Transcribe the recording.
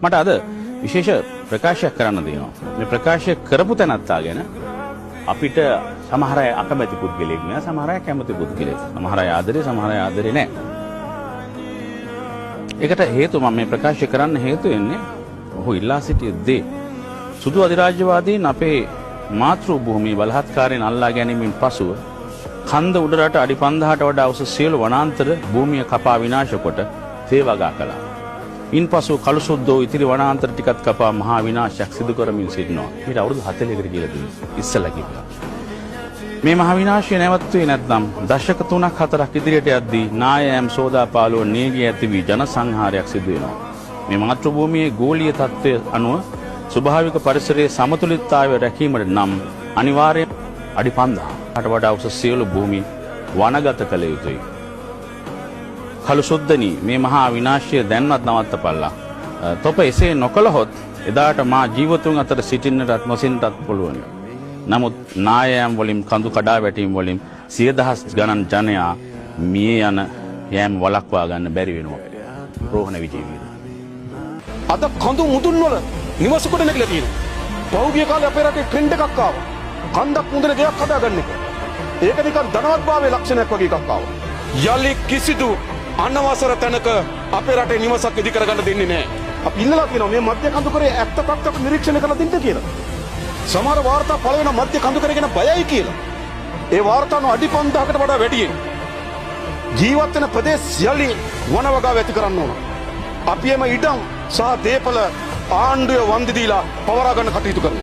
මට අද විශේෂ ප්‍රකාශයක් කරන්න දෙනවා. මේ ප්‍රකාශය කරපු තැනත්තා ගැන අපිට සමහර අය අකමැති පුද්ගලයෙක් නෑ, සමහර අය කැමති පුද්ගලයෙක්. සමහර අය ආදරේ, සමහර අය ආදරේ නෑ. ඒකට හේතුව මම මේ ප්‍රකාශය කරන්න හේතු වෙන්නේ ඔහු ඉල්ලා සිටිය දේ. සුදු අධිරාජ්‍යවාදීන් අපේ මාතෘ භූමිය බලහත්කාරයෙන් අල්ලා ගැනීමෙන් පසුව කන්ද උඩරට අඩි 5000ට වඩා උස සියලු වනාන්තර භූමිය කපා විනාශ කොට තේවගා කළා. ඉන්පසු කළුසුද්දෝ ඉතිරි වනාන්තර ටිකත් කපා මහා විනාශයක් සිදු කරමින් සිටිනවා. ඊට අවුරුදු 40කට කියලා තියෙනවා. ඉස්සලා කිව්වා. මේ මහා විනාශය නැවතුනේ නැත්නම් දශක 3ක් 4ක් ඉදිරියට යද්දී නායෑම් සෝදාපාලුව නේගී ඇති වී ජන සංහාරයක් සිදු වෙනවා. මේ මාතෘ භූමියේ ගෝලීය තත්ත්වය අනුව ස්වභාවික පරිසරයේ සමතුලිතතාවය රැකීමට නම් අනිවාර්යයෙන් අඩි 5000කට වඩා උස සියලු භූමි වනගත කළ යුතුයි. කළුසුද්දනි මේ මහා විනාශය දැන්වත් නවත්තපල්ලා. තොප එසේ නොකළහොත් එදාට මා ජීවතුන් අතර සිටින්නටත් නොසින්නටත් පුළුවන්. නමුත් නායෑම් වලින් කඳු කඩා වැටීම් වලින් 100,000 ගණන් ජනයා මිය යන යෑම වළක්වා ගන්න බැරි වෙනවා. රෝහණ විජේවීර. අද කඳු මුදුන් වල නිවස කොට නැගලා තියෙනවා. පෞද්ගලික කාලේ අපේ රටේ ට්‍රෙන්ඩ් එකක් ආවා. කන්දක් මුදුන ගෙයක් හදාගන්න එක. ඒක නිකන් ධනවත්භාවයේ ලක්ෂණයක් වගේ එකක් ආවා. යලි කිසිදු අනවසර තැනක අපේ රටේ නිවසක් ඉදි කරගන්න දෙන්නේ නැහැ. අපි ඉල්ලලා තියෙනවා මේ මධ්‍ය කඳුකරේ ඇත්ත තත්ත්වයක් නිරීක්ෂණය කරලා දෙන්න කියලා. සමහර වාර්තා පළ වෙන මධ්‍ය කඳුකරේ ගැන බයයි කියලා. ඒ වාර්තාවන අඩි 5000කට වඩා වැඩියෙන් ජීවත් වෙන ප්‍රදේශ යලි වනවගාව ඇති කරන්න ඕන. අපි එම ඉඩම් සහ දේපල ආණ්ඩුවේ වන්දි දීලා පවරා ගන්න කටයුතු කරනවා.